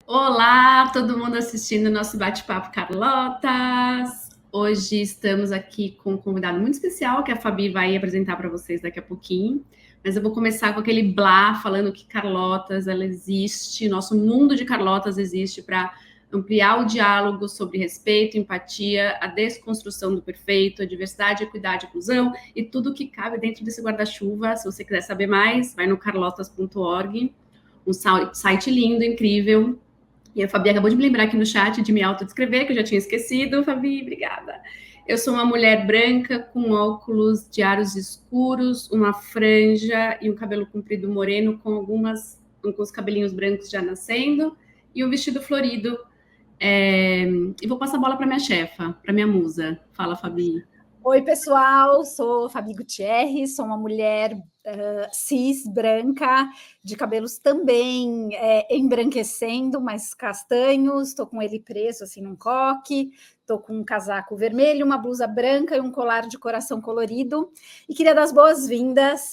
Olá, todo mundo assistindo o nosso bate-papo Carlotas. Hoje estamos aqui com um convidado muito especial que a Fabi vai apresentar para vocês daqui a pouquinho. Mas eu vou começar com aquele blá falando que Carlotas ela existe, nosso mundo de Carlotas existe para ampliar o diálogo sobre respeito, empatia, a desconstrução do perfeito, a diversidade, equidade, inclusão e tudo que cabe dentro desse guarda-chuva. Se você quiser saber mais, vai no carlotas.org, um site lindo, incrível. E a Fabi acabou de me lembrar aqui no chat de me autodescrever, que eu já tinha esquecido. Fabi, obrigada. Eu sou uma mulher branca com óculos de aros escuros, uma franja e um cabelo comprido moreno com os cabelinhos brancos já nascendo e um vestido florido. E vou passar a bola para minha chefa, para minha musa. Fala, Fabi. Oi, pessoal, sou Fabi Gutierrez, sou uma mulher cis, branca, de cabelos também embranquecendo, mas castanhos, estou com ele preso assim num coque, estou com um casaco vermelho, uma blusa branca e um colar de coração colorido, e queria dar as boas-vindas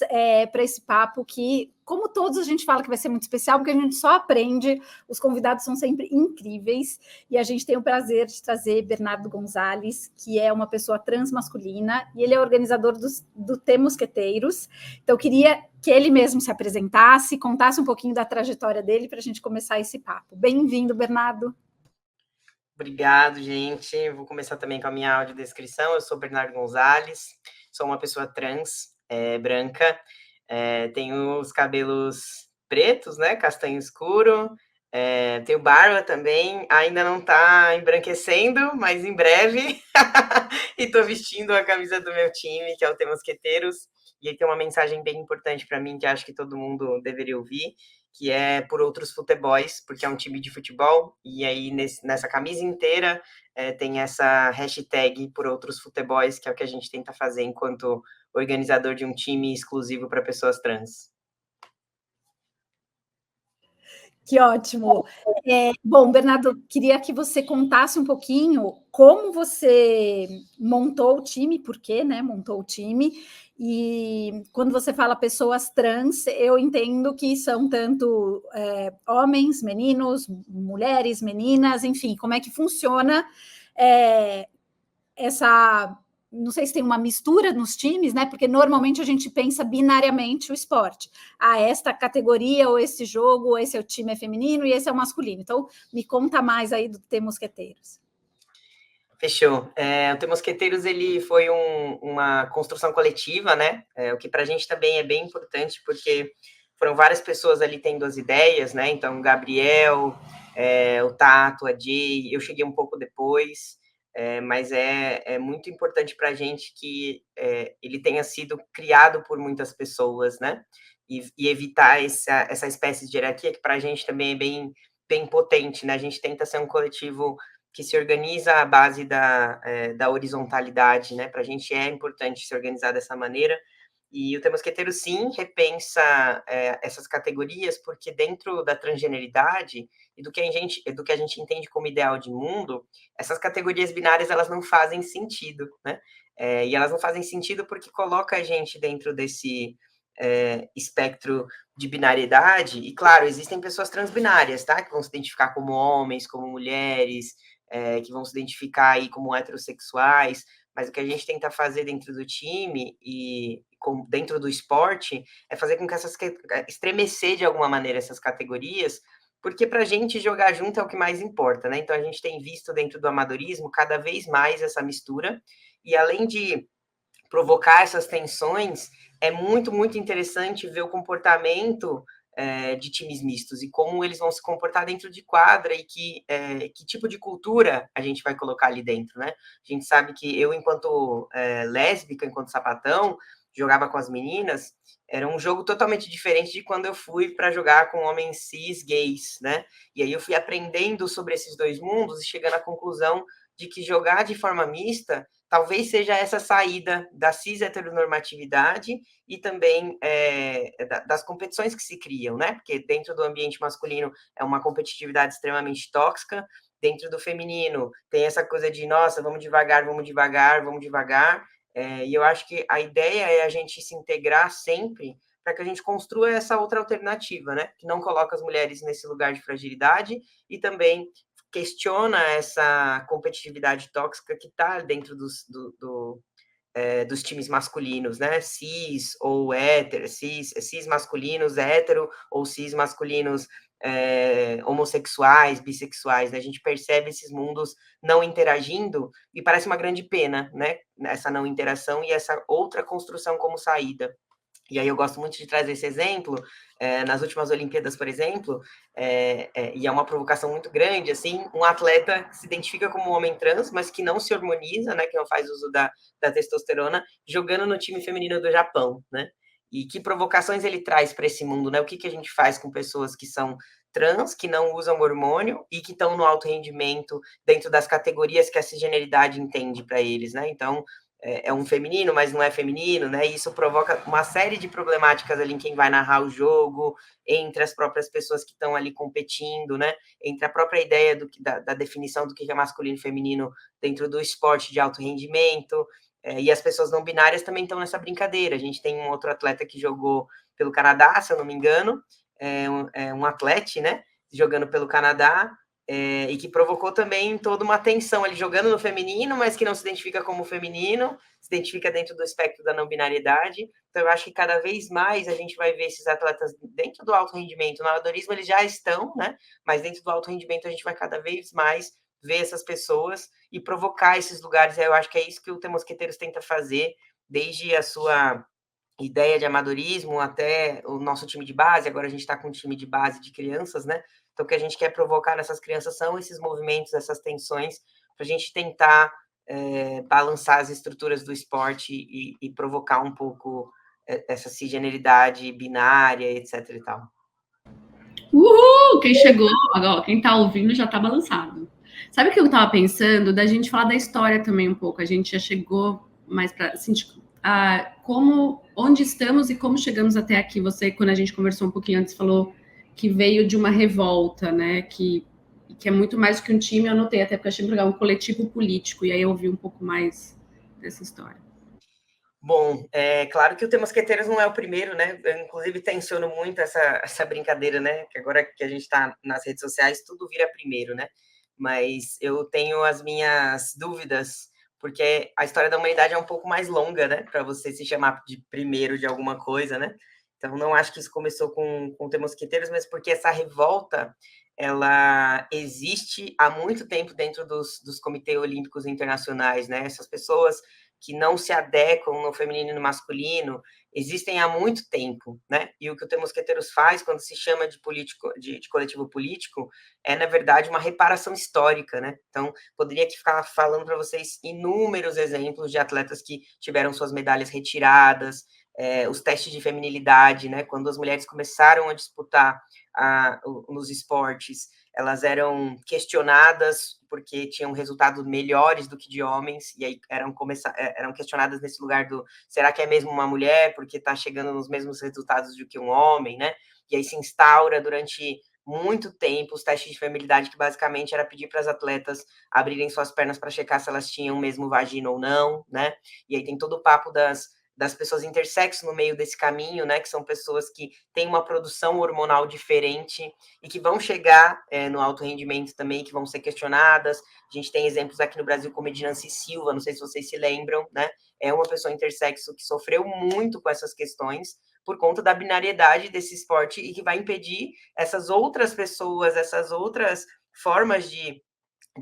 para esse papo que, como todos, a gente fala que vai ser muito especial, porque a gente só aprende, os convidados são sempre incríveis, e a gente tem o prazer de trazer Bernardo Gonzalez, que é uma pessoa transmasculina, e ele é organizador do T Mosqueteiros. Então, eu queria que ele mesmo se apresentasse, contasse um pouquinho da trajetória dele para a gente começar esse papo. Bem-vindo, Bernardo. Obrigado, gente. Vou começar também com a minha audiodescrição. Eu sou Bernardo Gonzalez, sou uma pessoa trans, branca, tenho os cabelos pretos, né, castanho escuro, tenho barba também, ainda não está embranquecendo, mas em breve. E estou vestindo a camisa do meu time, que é o T Mosqueteiros, e aí tem uma mensagem bem importante para mim, que acho que todo mundo deveria ouvir, que é por outros futebols, porque é um time de futebol, e aí nessa camisa inteira tem essa hashtag por outros futebols, que é o que a gente tenta fazer enquanto organizador de um time exclusivo para pessoas trans. Que ótimo. Bom, Bernardo, queria que você contasse um pouquinho como você montou o time, por que, né, montou o time, e quando você fala pessoas trans, eu entendo que são tanto homens, meninos, mulheres, meninas, enfim, como é que funciona essa... Não sei se tem uma mistura nos times, né? Porque normalmente a gente pensa binariamente o esporte. Esta categoria, ou esse jogo, ou esse é o time feminino e esse é o masculino. Então, me conta mais aí do T Mosqueteiros. Fechou. O T Mosqueteiros ele foi uma construção coletiva, né? O que para a gente também é bem importante, porque foram várias pessoas ali tendo as ideias, né? Então, o Gabriel, o Tato, a Jay, eu cheguei um pouco depois, mas é muito importante para a gente que ele tenha sido criado por muitas pessoas, né? E evitar essa espécie de hierarquia, que para a gente também é bem potente, né? A gente tenta ser um coletivo que se organiza à base da horizontalidade, né? Para a gente é importante se organizar dessa maneira. E o T Mosqueteiro, sim, repensa essas categorias, porque dentro da transgeneridade e do que a gente entende como ideal de mundo, essas categorias binárias elas não fazem sentido, né? E elas não fazem sentido porque coloca a gente dentro desse espectro de binariedade. E, claro, existem pessoas transbinárias, tá? Que vão se identificar como homens, como mulheres, que vão se identificar aí como heterossexuais, mas o que a gente tenta fazer dentro do time e dentro do esporte é fazer com que estremecer de alguma maneira essas categorias, porque para a gente jogar junto é o que mais importa, né? Então a gente tem visto dentro do amadorismo cada vez mais essa mistura, e além de provocar essas tensões, é muito, muito interessante ver o comportamento de times mistos e como eles vão se comportar dentro de quadra e que tipo de cultura a gente vai colocar ali dentro, né? A gente sabe que eu, enquanto lésbica, enquanto sapatão, jogava com as meninas, era um jogo totalmente diferente de quando eu fui para jogar com homens cis gays, né? E aí eu fui aprendendo sobre esses dois mundos e chegando à conclusão de que jogar de forma mista talvez seja essa saída da cis-heteronormatividade e também das competições que se criam, né? Porque dentro do ambiente masculino é uma competitividade extremamente tóxica, dentro do feminino tem essa coisa de, nossa, vamos devagar, vamos devagar, vamos devagar, e eu acho que a ideia é a gente se integrar sempre para que a gente construa essa outra alternativa, né? Que não coloca as mulheres nesse lugar de fragilidade e também questiona essa competitividade tóxica que está dentro dos times masculinos, né? Cis ou hétero, cis masculinos, hétero, ou cis masculinos homossexuais, bissexuais, né? A gente percebe esses mundos não interagindo e parece uma grande pena, né? Essa não interação e essa outra construção como saída. E aí eu gosto muito de trazer esse exemplo, nas últimas Olimpíadas, por exemplo, e é uma provocação muito grande, assim, um atleta que se identifica como um homem trans, mas que não se hormoniza, né, que não faz uso da testosterona, jogando no time feminino do Japão, né? E que provocações ele traz para esse mundo, né? O que a gente faz com pessoas que são trans, que não usam hormônio e que estão no alto rendimento dentro das categorias que a cisgeneridade entende para eles, né? Então, é um feminino, mas não é feminino, né? E isso provoca uma série de problemáticas ali em quem vai narrar o jogo, entre as próprias pessoas que estão ali competindo, né? Entre a própria ideia da definição do que é masculino e feminino dentro do esporte de alto rendimento. E as pessoas não binárias também estão nessa brincadeira. A gente tem um outro atleta que jogou pelo Canadá, se eu não me engano, um atleta, né? Jogando pelo Canadá, e que provocou também toda uma tensão, ele jogando no feminino, mas que não se identifica como feminino, se identifica dentro do espectro da não binariedade. Então, eu acho que cada vez mais a gente vai ver esses atletas dentro do alto rendimento. No amadorismo eles já estão, né? Mas dentro do alto rendimento a gente vai cada vez mais ver essas pessoas e provocar esses lugares. Eu acho que é isso que o The Mosqueteiros tenta fazer, desde a sua ideia de amadorismo até o nosso time de base. Agora a gente está com um time de base de crianças, né? Então, o que a gente quer provocar nessas crianças são esses movimentos, essas tensões, para a gente tentar balançar as estruturas do esporte e provocar um pouco essa cisgeneridade binária, etc. e tal. Uhul! Quem chegou, agora, quem tá ouvindo já tá balançado. Sabe o que eu tava pensando? Da gente falar da história também um pouco. A gente já chegou mais para assim, onde estamos e como chegamos até aqui. Você, quando a gente conversou um pouquinho antes, falou que veio de uma revolta, né? Que é muito mais do que um time. Eu anotei até porque eu achei legal, um coletivo político. E aí eu ouvi um pouco mais dessa história. Bom, é claro que o The Mosqueteiros não é o primeiro, né? Eu, inclusive, tenciono muito essa brincadeira, né? Que agora que a gente está nas redes sociais, tudo vira primeiro, né? Mas eu tenho as minhas dúvidas, porque a história da humanidade é um pouco mais longa, né? Para você se chamar de primeiro de alguma coisa, né? Então, não acho que isso começou com o The Mosqueteiros, mas porque essa revolta, ela existe há muito tempo dentro dos comitês olímpicos internacionais, né? Essas pessoas que não se adequam no feminino e no masculino, existem há muito tempo, né? E o que o The Mosqueteiros faz quando se chama de político, de coletivo político, é, na verdade, uma reparação histórica, né? Então, poderia aqui ficar falando para vocês inúmeros exemplos de atletas que tiveram suas medalhas retiradas, os testes de feminilidade, né? Quando as mulheres começaram a disputar nos esportes, elas eram questionadas porque tinham resultados melhores do que de homens, e aí eram questionadas nesse lugar do, será que é mesmo uma mulher porque está chegando nos mesmos resultados do que um homem, né? E aí se instaura durante muito tempo os testes de feminilidade, que basicamente era pedir para as atletas abrirem suas pernas para checar se elas tinham mesmo vagina ou não, né? E aí tem todo o papo das pessoas intersexo no meio desse caminho, né? Que são pessoas que têm uma produção hormonal diferente e que vão chegar no alto rendimento também, que vão ser questionadas. A gente tem exemplos aqui no Brasil como Edinancy Silva, não sei se vocês se lembram, né? É uma pessoa intersexo que sofreu muito com essas questões por conta da binariedade desse esporte e que vai impedir essas outras pessoas, essas outras formas de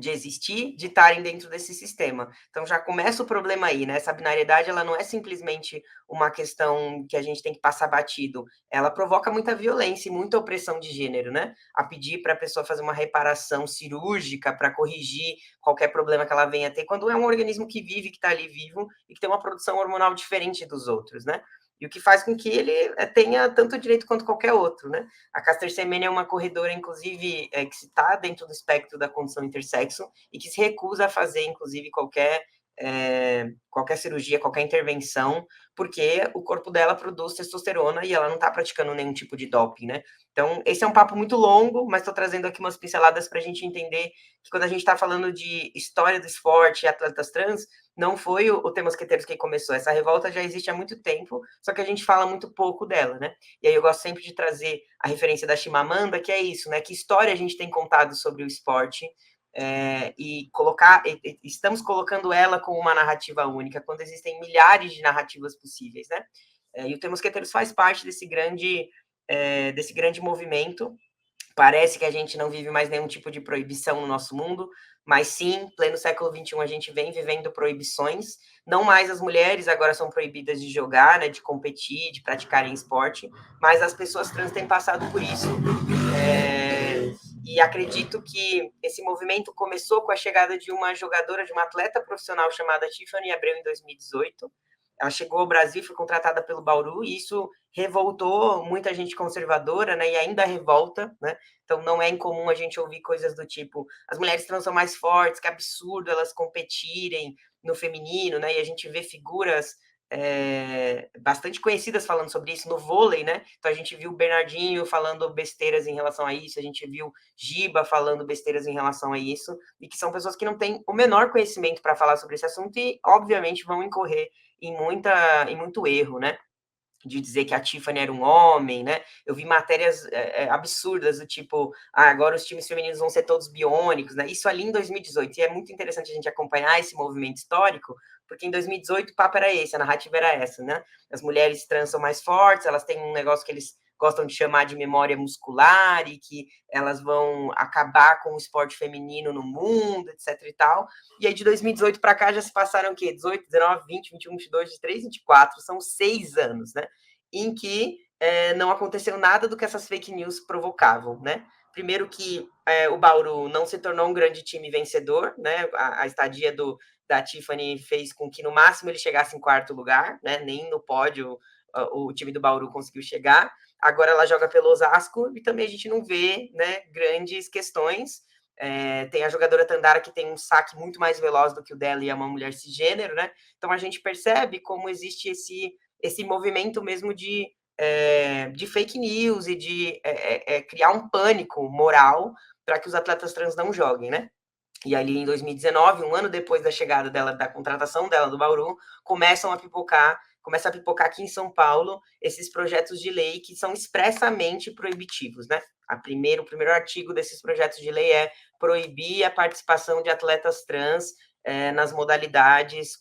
existir, de estarem dentro desse sistema. Então já começa o problema aí, né? Essa binariedade, ela não é simplesmente uma questão que a gente tem que passar batido, ela provoca muita violência e muita opressão de gênero, né? A pedir para a pessoa fazer uma reparação cirúrgica para corrigir qualquer problema que ela venha a ter, quando é um organismo que vive, que está ali vivo e que tem uma produção hormonal diferente dos outros, né? E o que faz com que ele tenha tanto direito quanto qualquer outro, né? A Caster Semenya é uma corredora, inclusive, que está dentro do espectro da condição intersexo e que se recusa a fazer, inclusive, qualquer qualquer cirurgia, qualquer intervenção, porque o corpo dela produz testosterona e ela não está praticando nenhum tipo de doping, né? Então, esse é um papo muito longo, mas estou trazendo aqui umas pinceladas para a gente entender que quando a gente está falando de história do esporte e atletas trans, não foi o T Mosqueteiros quem começou. Essa revolta já existe há muito tempo, só que a gente fala muito pouco dela, né? E aí eu gosto sempre de trazer a referência da Chimamanda, que é isso, né? Que história a gente tem contado sobre o esporte, e estamos colocando ela como uma narrativa única, quando existem milhares de narrativas possíveis, né? E o T Mosqueteiros faz parte desse grande movimento. Parece que a gente não vive mais nenhum tipo de proibição no nosso mundo, mas sim, pleno século XXI, a gente vem vivendo proibições. Não mais as mulheres agora são proibidas de jogar, né, de competir, de praticarem esporte, mas as pessoas trans têm passado por isso. E acredito que esse movimento começou com a chegada de uma jogadora, de uma atleta profissional chamada Tiffany Abreu em 2018. Ela chegou ao Brasil, foi contratada pelo Bauru, e isso revoltou muita gente conservadora, né, e ainda revolta, né? Então não é incomum a gente ouvir coisas do tipo: as mulheres trans são mais fortes, que absurdo elas competirem no feminino, né? E a gente vê figuras bastante conhecidas falando sobre isso no vôlei, né? Então a gente viu o Bernardinho falando besteiras em relação a isso, a gente viu Giba falando besteiras em relação a isso, e que são pessoas que não têm o menor conhecimento para falar sobre esse assunto e, obviamente, vão incorrer em muito erro, né? De dizer que a Tiffany era um homem, né? Eu vi matérias absurdas do tipo: agora os times femininos vão ser todos biônicos, né? Isso ali em 2018. E é muito interessante a gente acompanhar esse movimento histórico, porque em 2018 o papo era esse, a narrativa era essa, né? As mulheres trans são mais fortes, elas têm um negócio que eles gostam de chamar de memória muscular e que elas vão acabar com o esporte feminino no mundo, etc e tal. E aí de 2018 para cá já se passaram o quê? 18, 19, 20, 21, 22, 23, 24, são 6 anos, né? Em que não aconteceu nada do que essas fake news provocavam, né? Primeiro que o Bauru não se tornou um grande time vencedor, né? A estadia da Tiffany fez com que no máximo ele chegasse em quarto lugar, né? Nem no pódio o time do Bauru conseguiu chegar. Agora ela joga pelo Osasco e também a gente não vê, né, grandes questões. Tem a jogadora Tandara, que tem um saque muito mais veloz do que o dela e é uma mulher cisgênero, né? Então a gente percebe como existe esse movimento mesmo de fake news e de criar um pânico moral para que os atletas trans não joguem, né? E ali em 2019, um ano depois da chegada dela, da contratação dela do Bauru, começa a pipocar aqui em São Paulo esses projetos de lei que são expressamente proibitivos, né? O primeiro artigo desses projetos de lei é proibir a participação de atletas trans nas modalidades,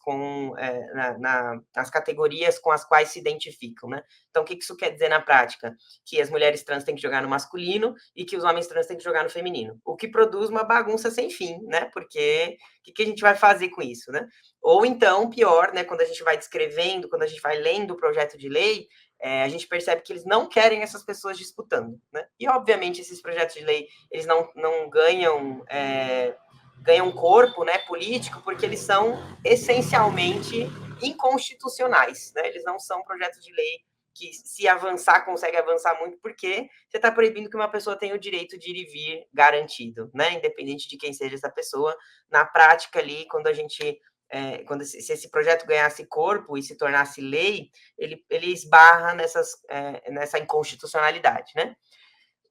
nas categorias com as quais se identificam, né? Então, o que isso quer dizer na prática? Que as mulheres trans têm que jogar no masculino e que os homens trans têm que jogar no feminino. O que produz uma bagunça sem fim, né? Porque o que a gente vai fazer com isso, né? Ou então, pior, né? Quando a gente vai descrevendo, quando a gente vai lendo o projeto de lei, a gente percebe que eles não querem essas pessoas disputando, né? E, obviamente, esses projetos de lei, eles não ganham corpo, né, político, porque eles são essencialmente inconstitucionais, né? Eles não são projetos de lei que, se avançar, consegue avançar muito, porque você está proibindo que uma pessoa tenha o direito de ir e vir garantido, né? Independente de quem seja essa pessoa. Na prática ali, quando a gente se esse projeto ganhasse corpo e se tornasse lei, ele esbarra nessa inconstitucionalidade, né?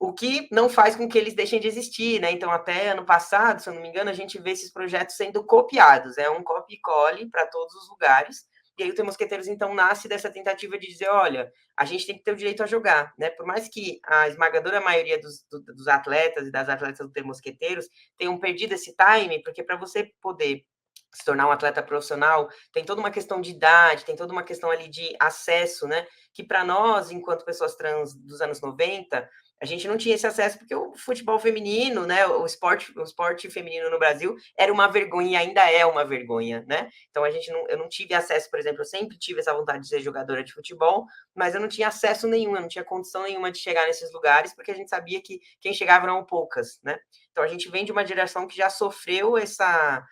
O que não faz com que eles deixem de existir, né? Então, até ano passado, se eu não me engano, a gente vê esses projetos sendo copiados, é um copy e cole para todos os lugares. E aí o T Mosqueteiros, então, nasce dessa tentativa de dizer: olha, a gente tem que ter o direito a jogar, né? Por mais que a esmagadora maioria dos atletas e das atletas do T Mosqueteiros tenham perdido esse time, porque para você poder se tornar um atleta profissional, tem toda uma questão de idade, tem toda uma questão ali de acesso, né? Que para nós, enquanto pessoas trans dos anos 90, a gente não tinha esse acesso porque o futebol feminino, né, o esporte feminino no Brasil era uma vergonha e ainda é uma vergonha, né? Então eu não tive acesso, por exemplo, eu sempre tive essa vontade de ser jogadora de futebol, mas eu não tinha acesso nenhum, eu não tinha condição nenhuma de chegar nesses lugares, porque a gente sabia que quem chegava eram poucas, né? Então a gente vem de uma geração que já sofreu essa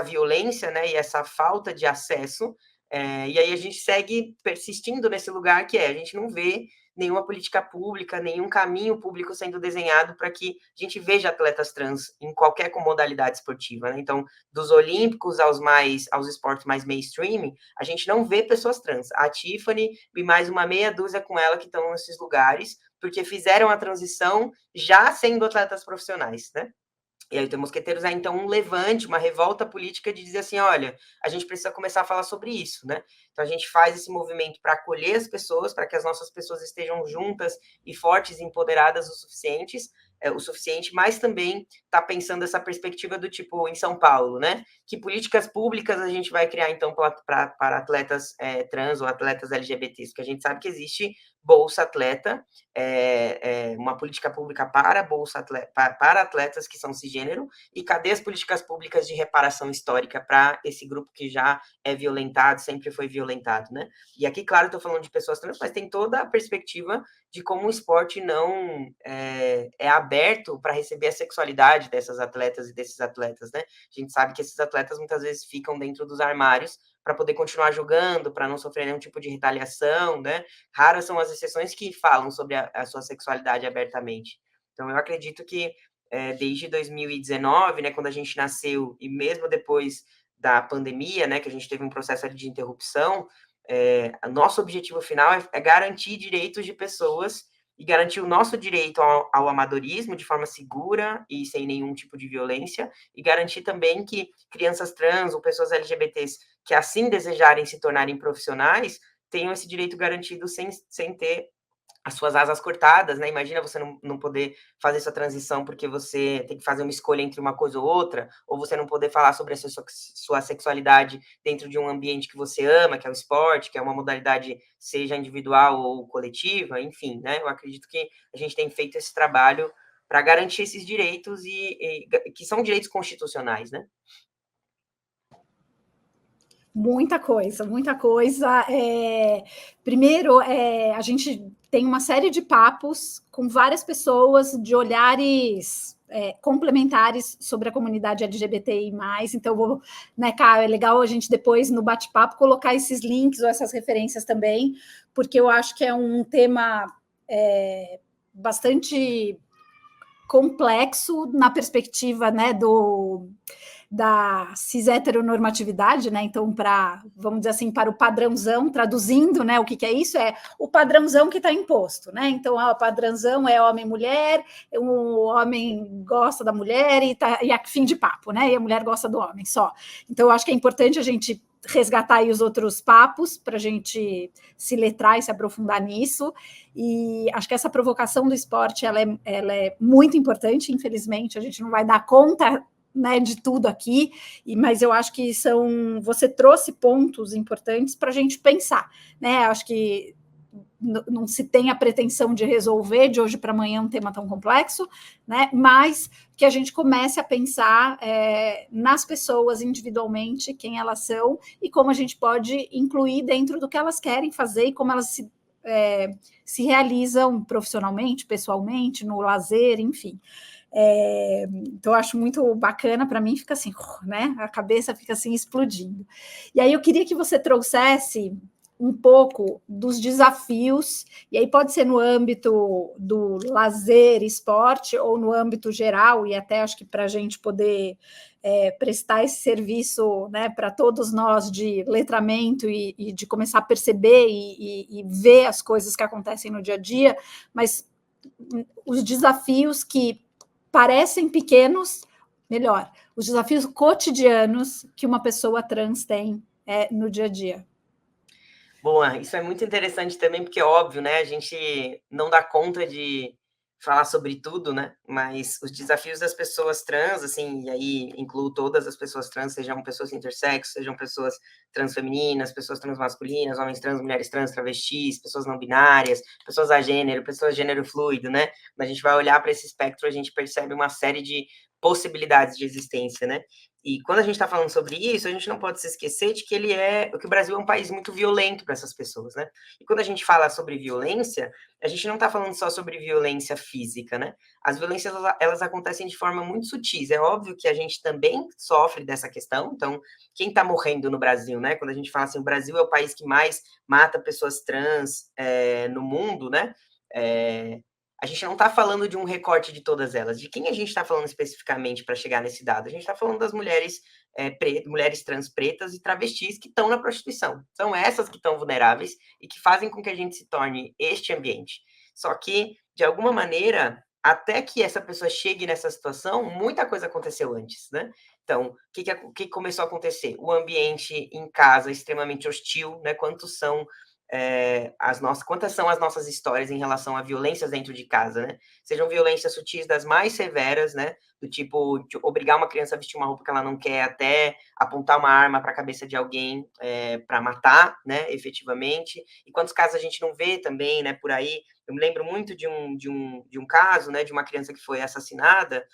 violência, né, e essa falta de acesso, e aí a gente segue persistindo nesse lugar que a gente não vê nenhuma política pública, nenhum caminho público sendo desenhado para que a gente veja atletas trans em qualquer modalidade esportiva, né? Então, dos olímpicos aos esportes mais mainstream, a gente não vê pessoas trans. A Tiffany e mais uma meia dúzia com ela que estão nesses lugares, porque fizeram a transição já sendo atletas profissionais, né? E aí o Mosqueteiros é, então, um levante, uma revolta política de dizer assim, olha, a gente precisa começar a falar sobre isso, né? Então, a gente faz esse movimento para acolher as pessoas, para que as nossas pessoas estejam juntas e fortes e empoderadas o suficiente, mas também está pensando essa perspectiva do tipo, em São Paulo, né? Que políticas públicas a gente vai criar, então, para atletas trans ou atletas LGBTs? Porque a gente sabe que existe Bolsa Atleta, uma política pública para Bolsa Atleta, para atletas que são cisgênero, e cadê as políticas públicas de reparação histórica para esse grupo que já é violentado, sempre foi violentado, né? E aqui, claro, estou falando de pessoas trans, mas tem toda a perspectiva de como o esporte não é aberto para receber a sexualidade dessas atletas e desses atletas, né? A gente sabe que esses atletas muitas vezes ficam dentro dos armários para poder continuar jogando, para não sofrer nenhum tipo de retaliação, né? Raras são as exceções que falam sobre a sua sexualidade abertamente. Então, eu acredito que desde 2019, né, quando a gente nasceu, e mesmo depois da pandemia, né, que a gente teve um processo de interrupção, nosso objetivo final é garantir direitos de pessoas e garantir o nosso direito ao amadorismo de forma segura e sem nenhum tipo de violência, e garantir também que crianças trans ou pessoas LGBTs que assim desejarem se tornarem profissionais tenham esse direito garantido sem ter as suas asas cortadas, né? Imagina você não poder fazer essa transição porque você tem que fazer uma escolha entre uma coisa ou outra, ou você não poder falar sobre a sua sexualidade dentro de um ambiente que você ama, que é o esporte, que é uma modalidade seja individual ou coletiva, enfim, né? Eu acredito que a gente tem feito esse trabalho para garantir esses direitos e que são direitos constitucionais, né? Muita coisa, muita coisa. Primeiro, a gente tem uma série de papos com várias pessoas de olhares complementares sobre a comunidade LGBTI+. Então, né, Caio, é legal a gente depois, no bate-papo, colocar esses links ou essas referências também, porque eu acho que é um tema bastante complexo na perspectiva, né, da cis-heteronormatividade, né? Então, vamos dizer assim, para o padrãozão, traduzindo, né? O que é isso? É o padrãozão que está imposto, né? Então, o padrãozão é homem-mulher, o homem gosta da mulher e a fim de papo, né? E a mulher gosta do homem só. Então, eu acho que é importante a gente resgatar aí os outros papos para a gente se letrar e se aprofundar nisso. E acho que essa provocação do esporte ela é muito importante. Infelizmente, a gente não vai dar conta, né, de tudo aqui, mas eu acho que você trouxe pontos importantes para a gente pensar, né? Acho que não se tem a pretensão de resolver de hoje para amanhã um tema tão complexo, né? Mas que a gente comece a pensar nas pessoas individualmente, quem elas são e como a gente pode incluir dentro do que elas querem fazer e como elas se realizam profissionalmente, pessoalmente, no lazer, enfim. Então, eu acho muito bacana, para mim fica assim, né? A cabeça fica assim explodindo. E aí eu queria que você trouxesse um pouco dos desafios, e aí pode ser no âmbito do lazer, esporte, ou no âmbito geral, e até acho que para a gente poder prestar esse serviço, né, para todos nós de letramento e de começar a perceber e ver as coisas que acontecem no dia a dia, mas os desafios que parecem pequenos, melhor, os desafios cotidianos que uma pessoa trans tem no dia a dia. Bom, isso é muito interessante também, porque, óbvio, né, a gente não dá conta de falar sobre tudo, né, mas os desafios das pessoas trans, assim, e aí incluo todas as pessoas trans, sejam pessoas intersexo, sejam pessoas transfemininas, pessoas transmasculinas, homens trans, mulheres trans, travestis, pessoas não binárias, pessoas agênero, pessoas gênero fluido, né, quando a gente vai olhar para esse espectro, a gente percebe uma série de possibilidades de existência, né? E quando a gente está falando sobre isso, a gente não pode se esquecer de que que o Brasil é um país muito violento para essas pessoas, né? E quando a gente fala sobre violência, a gente não está falando só sobre violência física, né? As violências, elas acontecem de forma muito sutis. É óbvio que a gente também sofre dessa questão. Então, quem está morrendo no Brasil, né? Quando a gente fala assim, o Brasil é o país que mais mata pessoas trans no mundo, né? A gente não está falando de um recorte de todas elas. De quem a gente está falando especificamente para chegar nesse dado? A gente está falando das mulheres mulheres trans pretas e travestis que estão na prostituição. São essas que estão vulneráveis e que fazem com que a gente se torne este ambiente. Só que, de alguma maneira, até que essa pessoa chegue nessa situação, muita coisa aconteceu antes, né? Então, o que começou a acontecer? O ambiente em casa extremamente hostil, né? Quantas são as nossas histórias em relação a violências dentro de casa, né? Sejam violências sutis das mais severas, né? Do tipo, de obrigar uma criança a vestir uma roupa que ela não quer, até apontar uma arma para a cabeça de alguém para matar, né? Efetivamente. E quantos casos a gente não vê também, né? Por aí. Eu me lembro muito de um caso, né? De uma criança que foi assassinada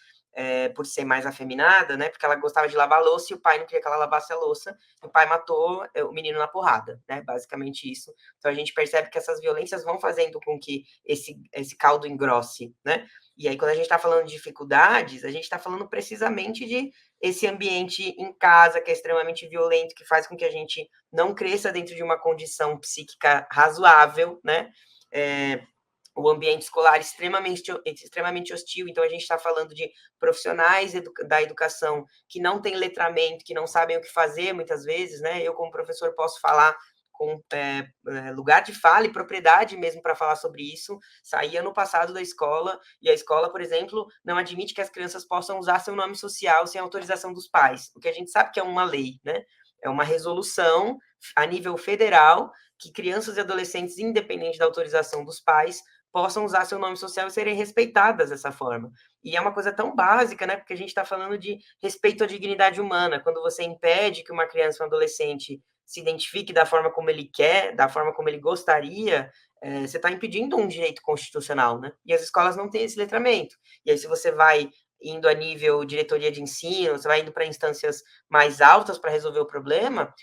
por ser mais afeminada, né? Porque ela gostava de lavar a louça e o pai não queria que ela lavasse a louça. O pai matou o menino na porrada, né? Basicamente isso. Então a gente percebe que essas violências vão fazendo com que esse caldo engrosse, né? E aí, quando a gente está falando de dificuldades, a gente está falando precisamente de esse ambiente em casa que é extremamente violento, que faz com que a gente não cresça dentro de uma condição psíquica razoável, né? O ambiente escolar extremamente hostil. Então, a gente está falando de profissionais da educação que não têm letramento, que não sabem o que fazer, muitas vezes, né? Eu, como professor, posso falar com lugar de fala e propriedade mesmo para falar sobre isso. Saí ano passado da escola, e a escola, por exemplo, não admite que as crianças possam usar seu nome social sem autorização dos pais, o que a gente sabe que é uma lei, né? É uma resolução a nível federal que crianças e adolescentes, independente da autorização dos pais, possam usar seu nome social e serem respeitadas dessa forma. E é uma coisa tão básica, né? Porque a gente está falando de respeito à dignidade humana. Quando você impede que uma criança ou um adolescente se identifique da forma como ele quer, da forma como ele gostaria, você está impedindo um direito constitucional, né? E as escolas não têm esse letramento. E aí, se você vai indo a nível diretoria de ensino, você vai indo para instâncias mais altas para resolver o problema,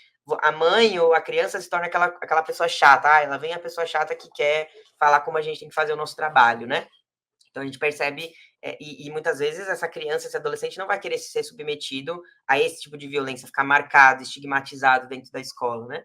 a mãe ou a criança se torna aquela pessoa chata. Ela vem a pessoa chata que quer falar como a gente tem que fazer o nosso trabalho, né? Então, a gente percebe, e muitas vezes essa criança, esse adolescente não vai querer ser submetido a esse tipo de violência, ficar marcado, estigmatizado dentro da escola, né?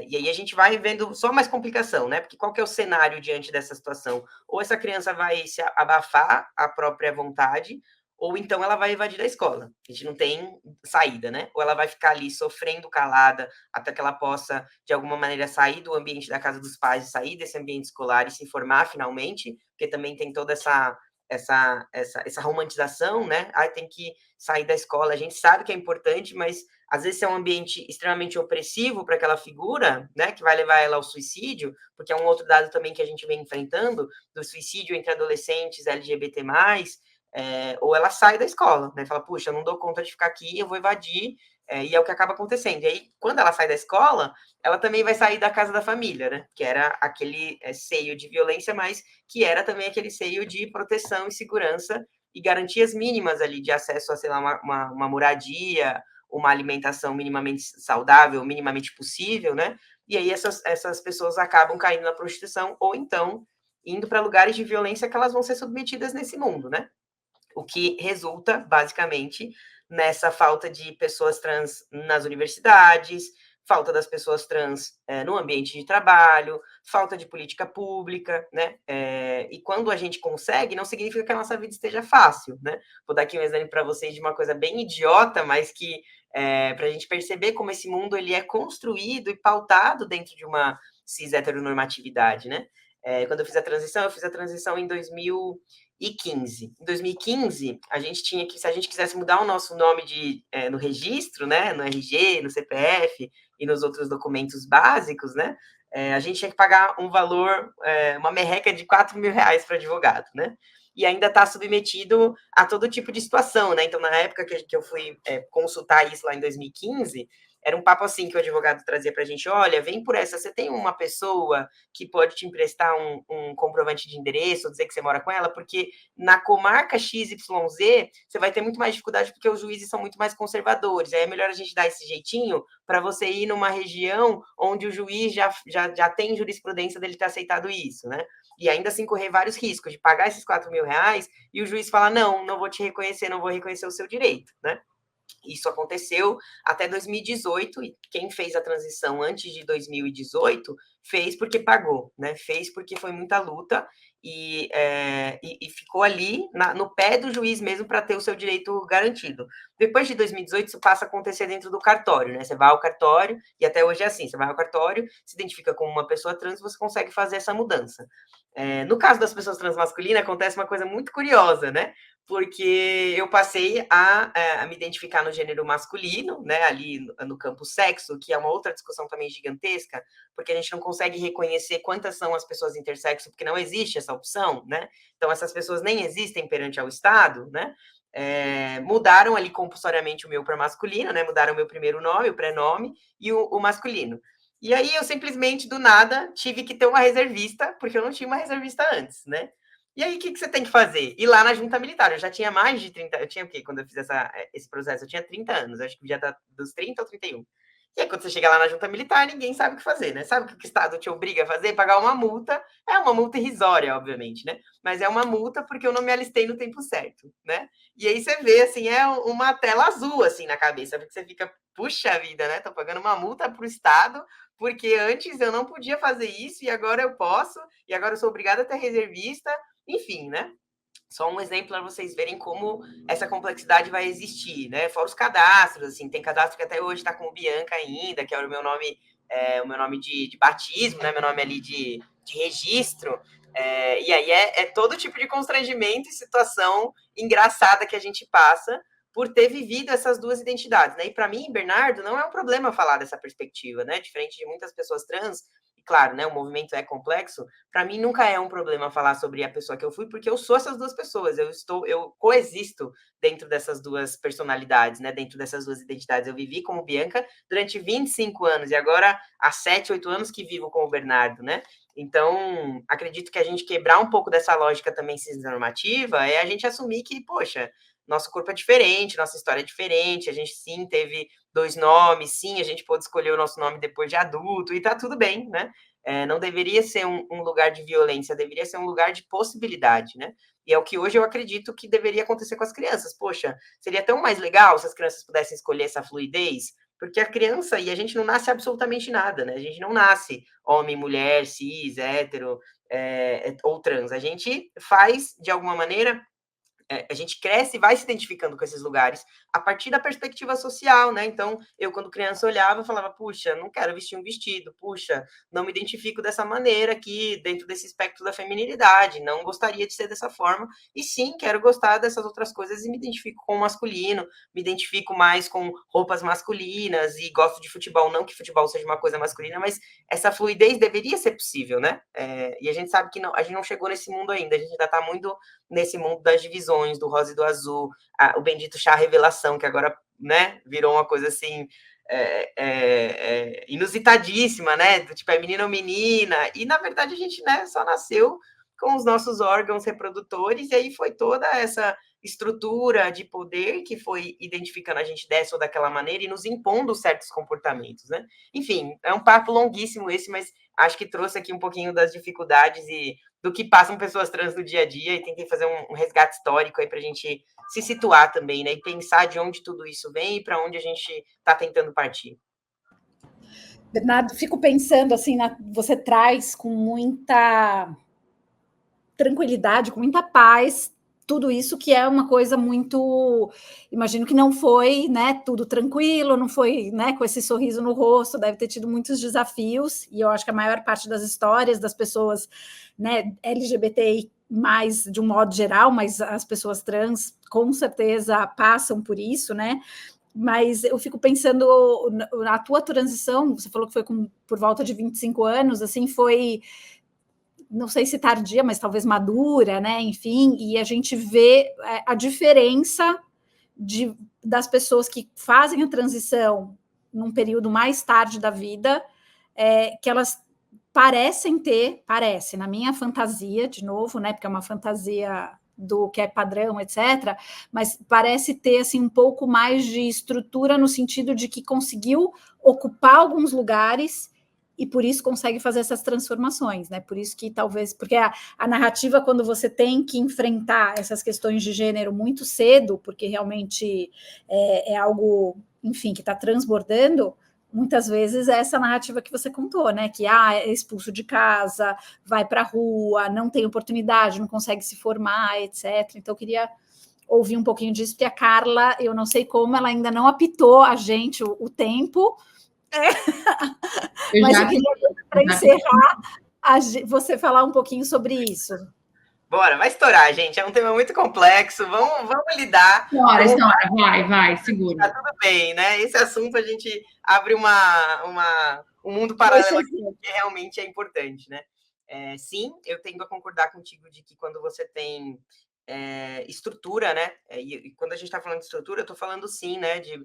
E aí a gente vai vendo só mais complicação, né? Porque qual que é o cenário diante dessa situação? Ou essa criança vai se abafar a própria vontade, ou então ela vai evadir da escola. A gente não tem saída, né? Ou ela vai ficar ali sofrendo calada até que ela possa, de alguma maneira, sair do ambiente da casa dos pais, sair desse ambiente escolar e se formar finalmente, porque também tem toda essa romantização, né? Tem que sair da escola. A gente sabe que é importante, mas às vezes é um ambiente extremamente opressivo para aquela figura, né, que vai levar ela ao suicídio, porque é um outro dado também que a gente vem enfrentando, do suicídio entre adolescentes LGBT+, ou ela sai da escola, né, fala, puxa, eu não dou conta de ficar aqui, eu vou evadir, e é o que acaba acontecendo. E aí, quando ela sai da escola, ela também vai sair da casa da família, né, que era aquele seio de violência, mas que era também aquele seio de proteção e segurança e garantias mínimas ali de acesso a, sei lá, uma moradia, uma alimentação minimamente saudável, minimamente possível, né? E aí essas pessoas acabam caindo na prostituição ou então indo para lugares de violência que elas vão ser submetidas nesse mundo, né? O que resulta, basicamente, nessa falta de pessoas trans nas universidades, falta das pessoas trans no ambiente de trabalho, falta de política pública, né? E quando a gente consegue, não significa que a nossa vida esteja fácil, né? Vou dar aqui um exemplo para vocês de uma coisa bem idiota, mas que para a gente perceber como esse mundo ele é construído e pautado dentro de uma cis heteronormatividade, né? Quando eu fiz a transição em 2015. Em 2015, a gente tinha que, se a gente quisesse mudar o nosso nome no registro, né, no RG, no CPF e nos outros documentos básicos, né, a gente tinha que pagar um valor, uma merreca de R$ 4.000 para advogado, né? E ainda está submetido a todo tipo de situação, né? Então, na época que eu fui consultar isso lá em 2015, era um papo assim que o advogado trazia para a gente, olha, vem por essa, você tem uma pessoa que pode te emprestar um comprovante de endereço, ou dizer que você mora com ela, porque na comarca XYZ, você vai ter muito mais dificuldade porque os juízes são muito mais conservadores, aí é melhor a gente dar esse jeitinho para você ir numa região onde o juiz já tem jurisprudência dele ter aceitado isso, né? E ainda assim correr vários riscos de pagar esses R$4.000 e o juiz falar, não vou te reconhecer, não vou reconhecer o seu direito, né? Isso aconteceu até 2018, e quem fez a transição antes de 2018 fez porque pagou, né? Fez porque foi muita luta e ficou ali no pé do juiz mesmo para ter o seu direito garantido. Depois de 2018, isso passa a acontecer dentro do cartório, né? Você vai ao cartório, e até hoje é assim, você vai ao cartório, se identifica como uma pessoa trans, você consegue fazer essa mudança. No caso das pessoas transmasculinas, acontece uma coisa muito curiosa, né? Porque eu passei a me identificar no gênero masculino, né, ali no campo sexo, que é uma outra discussão também gigantesca, porque a gente não consegue reconhecer quantas são as pessoas intersexo, porque não existe essa opção, né? Então, essas pessoas nem existem perante ao Estado, né? Mudaram ali compulsoriamente o meu para masculino, né? Mudaram o meu primeiro nome, o prenome, e o masculino. E aí, eu simplesmente, do nada, tive que ter uma reservista, porque eu não tinha uma reservista antes, né? E aí, o que você tem que fazer? Ir lá na junta militar. Eu já tinha mais de 30... Eu tinha o quê? Quando eu fiz esse processo, eu tinha 30 anos. Acho que já tá dos 30 ou 31. E aí, quando você chega lá na junta militar, ninguém sabe o que fazer, né? Sabe o que o Estado te obriga a fazer? Pagar uma multa. É uma multa irrisória, obviamente, né? Mas é uma multa porque eu não me alistei no tempo certo, né? E aí você vê, assim, é uma tela azul, assim, na cabeça. Porque você fica, puxa vida, né? Tô pagando uma multa pro Estado porque antes eu não podia fazer isso e agora eu posso. E agora eu sou obrigada a ter reservista. Enfim, né? Só um exemplo para vocês verem como essa complexidade vai existir, né? Fora os cadastros, assim, tem cadastro que até hoje está com o Bianca ainda, que é o meu nome de batismo, né? Meu nome ali de registro. E aí é todo tipo de constrangimento e situação engraçada que a gente passa por ter vivido essas duas identidades, né? E para mim, Bernardo, não é um problema falar dessa perspectiva, né? Diferente de muitas pessoas trans, e claro, né? O movimento é complexo. Para mim, nunca é um problema falar sobre a pessoa que eu fui, porque eu sou essas duas pessoas. Eu coexisto dentro dessas duas personalidades, né? Dentro dessas duas identidades. Eu vivi como Bianca durante 25 anos e agora há 7, 8 anos que vivo como Bernardo, né? Então, acredito que a gente quebrar um pouco dessa lógica também cisnormativa é a gente assumir que, poxa, nosso corpo é diferente, nossa história é diferente, a gente sim teve 2 nomes, sim, a gente pode escolher o nosso nome depois de adulto, e tá tudo bem, né? Não deveria ser um lugar de violência, deveria ser um lugar de possibilidade, né? E é o que hoje eu acredito que deveria acontecer com as crianças. Poxa, seria tão mais legal se as crianças pudessem escolher essa fluidez, porque a criança, e a gente não nasce absolutamente nada, né? A gente não nasce homem, mulher, cis, hétero, ou trans. A gente faz, de alguma maneira, a gente cresce e vai se identificando com esses lugares a partir da perspectiva social, né? Então, eu, quando criança, olhava e falava, puxa, não quero vestir um vestido, puxa, não me identifico dessa maneira aqui, dentro desse espectro da feminilidade, não gostaria de ser dessa forma, e sim, quero gostar dessas outras coisas e me identifico com o masculino, me identifico mais com roupas masculinas e gosto de futebol, não que futebol seja uma coisa masculina, mas essa fluidez deveria ser possível, né? E a gente sabe que a gente não chegou nesse mundo ainda, a gente ainda está muito nesse mundo das divisões, do rosa e do azul, o bendito chá revelação, que agora, né, virou uma coisa assim, inusitadíssima, né, do tipo, é menino ou menina, e na verdade a gente, né, só nasceu com os nossos órgãos reprodutores, e aí foi toda essa estrutura de poder que foi identificando a gente dessa ou daquela maneira e nos impondo certos comportamentos, né? Enfim, é um papo longuíssimo esse, mas acho que trouxe aqui um pouquinho das dificuldades e do que passam pessoas trans no dia a dia e tentei fazer um resgate histórico aí para a gente se situar também, né? E pensar de onde tudo isso vem e para onde a gente está tentando partir. Bernardo, fico pensando assim, você traz com muita tranquilidade, com muita paz, tudo isso que é uma coisa muito, imagino que não foi, né, tudo tranquilo, não foi, né, com esse sorriso no rosto, deve ter tido muitos desafios, e eu acho que a maior parte das histórias das pessoas, né, LGBTI+, de um modo geral, mas as pessoas trans, com certeza, passam por isso, né, mas eu fico pensando na tua transição, você falou que foi por volta de 25 anos, assim, foi, não sei se tardia, mas talvez madura, né? Enfim, e a gente vê a diferença das pessoas que fazem a transição num período mais tarde da vida, que elas parece, na minha fantasia, de novo, né, porque é uma fantasia do que é padrão, etc., mas parece ter assim, um pouco mais de estrutura no sentido de que conseguiu ocupar alguns lugares e por isso consegue fazer essas transformações, né? Por isso que talvez, porque a narrativa, quando você tem que enfrentar essas questões de gênero muito cedo, porque realmente é algo, enfim, que está transbordando, muitas vezes é essa narrativa que você contou, né? Que é expulso de casa, vai para a rua, não tem oportunidade, não consegue se formar, etc. Então, eu queria ouvir um pouquinho disso, porque a Carla, eu não sei como, ela ainda não apitou a gente o tempo. Mas eu queria, para encerrar, você falar um pouquinho sobre isso. Bora, vai estourar, gente. É um tema muito complexo. Vamos lidar. Estoura, vai, segura. Tá tudo bem, né? Esse assunto a gente abre um mundo paralelo aqui, que realmente é importante, né? Sim, eu tendo a concordar contigo de que quando você tem estrutura, né? E quando a gente está falando de estrutura, eu estou falando sim, né? De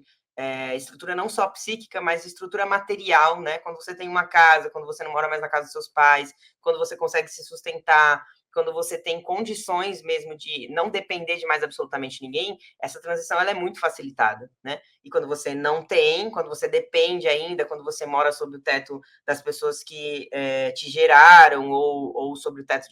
estrutura não só psíquica, mas estrutura material, né? Quando você tem uma casa, quando você não mora mais na casa dos seus pais, quando você consegue se sustentar, quando você tem condições mesmo de não depender de mais absolutamente ninguém, essa transição ela é muito facilitada, né? E quando você não tem, quando você depende ainda, quando você mora sob o teto das pessoas que te geraram ou sob o teto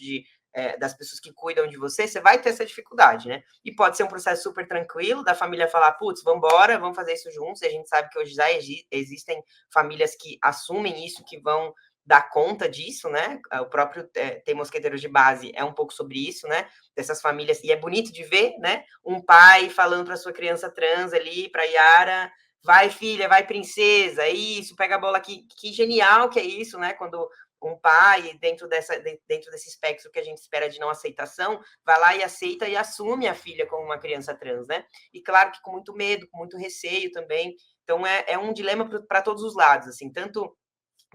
das pessoas que cuidam de você, você vai ter essa dificuldade, né? E pode ser um processo super tranquilo, da família falar, putz, vamos embora, vamos fazer isso juntos, e a gente sabe que hoje já existem famílias que assumem isso, que vão dar conta disso, né? O próprio Tem Mosqueteiros de Base é um pouco sobre isso, né? Dessas famílias, e é bonito de ver, né? Um pai falando para sua criança trans ali, para Yara, vai filha, vai princesa, isso, pega a bola aqui, que genial que é isso, né? Quando um pai, dentro desse espectro que a gente espera de não aceitação, vai lá e aceita e assume a filha como uma criança trans, né? E claro que com muito medo, com muito receio também. Então é um dilema para todos os lados, assim, tanto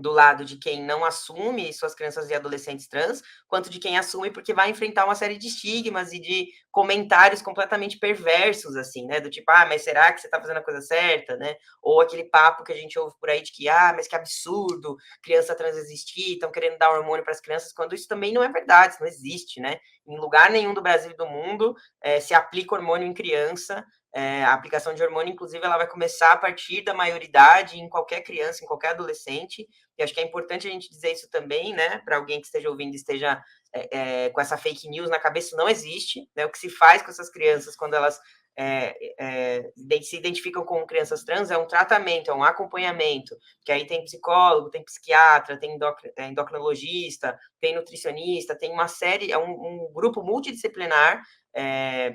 do lado de quem não assume suas crianças e adolescentes trans, quanto de quem assume porque vai enfrentar uma série de estigmas e de comentários completamente perversos, assim, né? Do tipo, mas será que você tá fazendo a coisa certa, né? Ou aquele papo que a gente ouve por aí de que, mas que absurdo, criança trans existir, estão querendo dar hormônio para as crianças, quando isso também não é verdade, isso não existe, né? Em lugar nenhum do Brasil e do mundo se aplica hormônio em criança. A aplicação de hormônio, inclusive, ela vai começar a partir da maioridade em qualquer criança, em qualquer adolescente, e acho que é importante a gente dizer isso também, né, para alguém que esteja ouvindo e esteja com essa fake news na cabeça, não existe, né, o que se faz com essas crianças quando elas se identificam como crianças trans é um tratamento, é um acompanhamento, que aí tem psicólogo, tem psiquiatra, tem endocrinologista, tem nutricionista, tem uma série, é um grupo multidisciplinar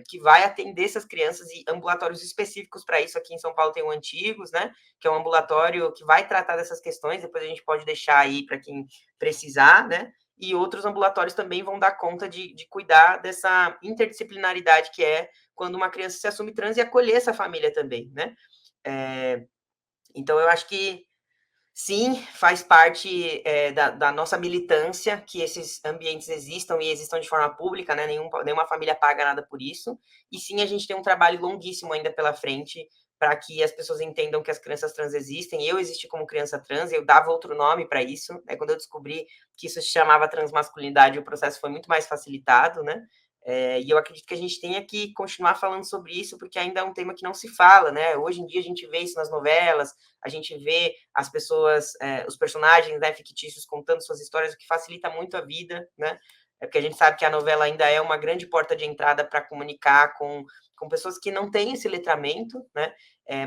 que vai atender essas crianças e ambulatórios específicos para isso. Aqui em São Paulo tem o Antigos, né, que é um ambulatório que vai tratar dessas questões, depois a gente pode deixar aí para quem precisar, né, e outros ambulatórios também vão dar conta de cuidar dessa interdisciplinaridade que é quando uma criança se assume trans e acolher essa família também, né. Então, eu acho que sim, faz parte da nossa militância que esses ambientes existam e existam de forma pública, né? Nenhuma família paga nada por isso. E sim, a gente tem um trabalho longuíssimo ainda pela frente para que as pessoas entendam que as crianças trans existem. Eu existi como criança trans, eu dava outro nome para isso. Né? Quando eu descobri que isso se chamava transmasculinidade, o processo foi muito mais facilitado, né? E eu acredito que a gente tenha que continuar falando sobre isso, porque ainda é um tema que não se fala, né? Hoje em dia a gente vê isso nas novelas, a gente vê as pessoas, os personagens, né, fictícios contando suas histórias, o que facilita muito a vida, né? Porque a gente sabe que a novela ainda é uma grande porta de entrada para comunicar com pessoas que não têm esse letramento, né?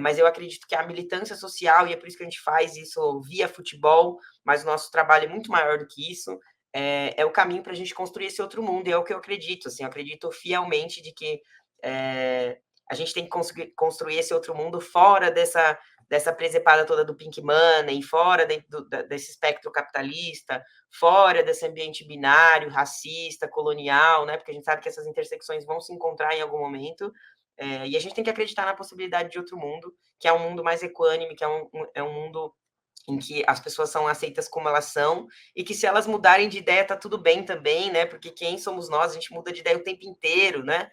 Mas eu acredito que a militância social, e é por isso que a gente faz isso via futebol, mas o nosso trabalho é muito maior do que isso, é o caminho para a gente construir esse outro mundo, e é o que eu acredito, assim, eu acredito fielmente de que a gente tem que construir esse outro mundo fora dessa presepada toda do Pink Money, fora desse espectro capitalista, fora desse ambiente binário, racista, colonial, né? Porque a gente sabe que essas intersecções vão se encontrar em algum momento, e a gente tem que acreditar na possibilidade de outro mundo, que é um mundo mais equânime, que é um mundo em que as pessoas são aceitas como elas são, e que se elas mudarem de ideia, tá tudo bem também, né? Porque quem somos nós? A gente muda de ideia o tempo inteiro, né?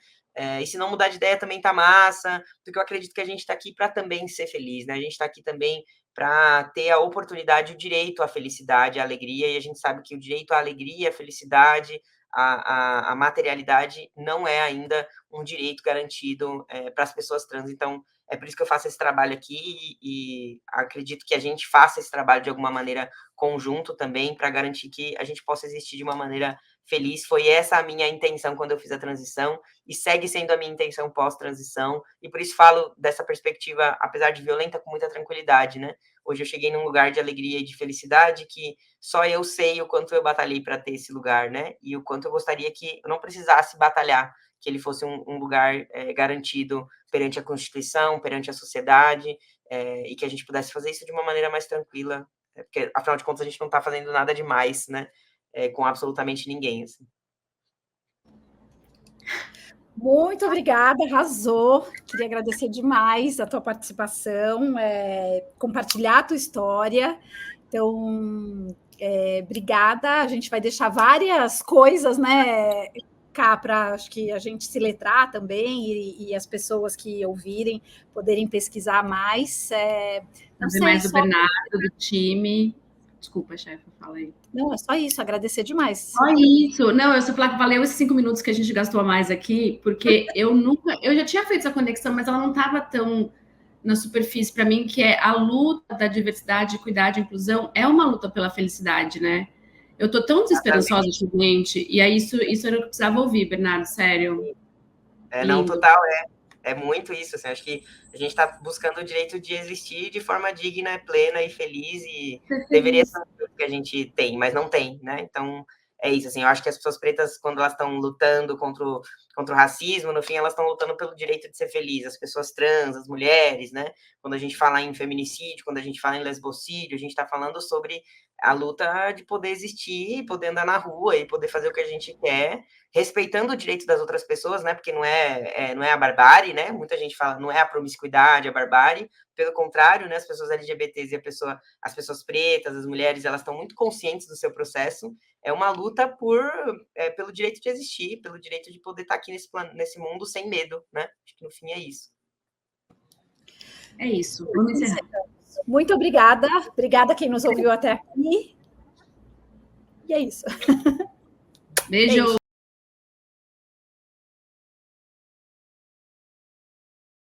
E se não mudar de ideia também tá massa, porque eu acredito que a gente está aqui para também ser feliz, né? A gente está aqui também para ter a oportunidade, o direito à felicidade, à alegria, e a gente sabe que o direito à alegria, à felicidade, à materialidade não é ainda um direito garantido para as pessoas trans. Então, é por isso que eu faço esse trabalho aqui e acredito que a gente faça esse trabalho de alguma maneira conjunto também para garantir que a gente possa existir de uma maneira feliz. Foi essa a minha intenção quando eu fiz a transição e segue sendo a minha intenção pós-transição, e por isso falo dessa perspectiva, apesar de violenta, com muita tranquilidade, né? Hoje eu cheguei num lugar de alegria e de felicidade que só eu sei o quanto eu batalhei para ter esse lugar, né? E o quanto eu gostaria que eu não precisasse batalhar, que ele fosse um lugar garantido perante a Constituição, perante a sociedade, e que a gente pudesse fazer isso de uma maneira mais tranquila, porque, afinal de contas, a gente não está fazendo nada demais, né? Com absolutamente ninguém, assim. Muito obrigada, arrasou. Queria agradecer demais a tua participação, compartilhar a tua história. Então, obrigada. A gente vai deixar várias coisas, né, cá para acho que a gente se letrar também e as pessoas que ouvirem poderem pesquisar mais. Não sei, mais do Bernardo, do time. Desculpa, chefe, fala aí. Não, é só isso, agradecer demais. Só isso. Não, eu só falar que valeu esses 5 minutos que a gente gastou a mais aqui, porque eu já tinha feito essa conexão, mas ela não estava tão na superfície para mim, que é a luta da diversidade, equidade e inclusão, é uma luta pela felicidade, né? Eu tô tão desesperançosa ultimamente, e é isso era o que eu precisava ouvir, Bernardo, sério. Não, total, é muito isso, assim, acho que a gente está buscando o direito de existir de forma digna, plena e feliz, e deveria ser o que a gente tem, mas não tem, né? Então, é isso, assim, eu acho que as pessoas pretas, quando elas estão lutando contra o racismo, no fim, elas estão lutando pelo direito de ser feliz, as pessoas trans, as mulheres, né? Quando a gente fala em feminicídio, quando a gente fala em lesbocídio, a gente está falando sobre a luta de poder existir, poder andar na rua e poder fazer o que a gente quer, respeitando o direito das outras pessoas, né? Porque não é a barbárie, né? Muita gente fala, não é a promiscuidade, a barbárie. Pelo contrário, né? As pessoas LGBTs e as pessoas pretas, as mulheres, elas estão muito conscientes do seu processo. É uma luta pelo direito de existir, pelo direito de poder estar aqui nesse mundo sem medo, né? Acho que no fim é isso. É isso. Vamos encerrar. Muito obrigada. Obrigada a quem nos ouviu até aqui. E é isso. Beijo.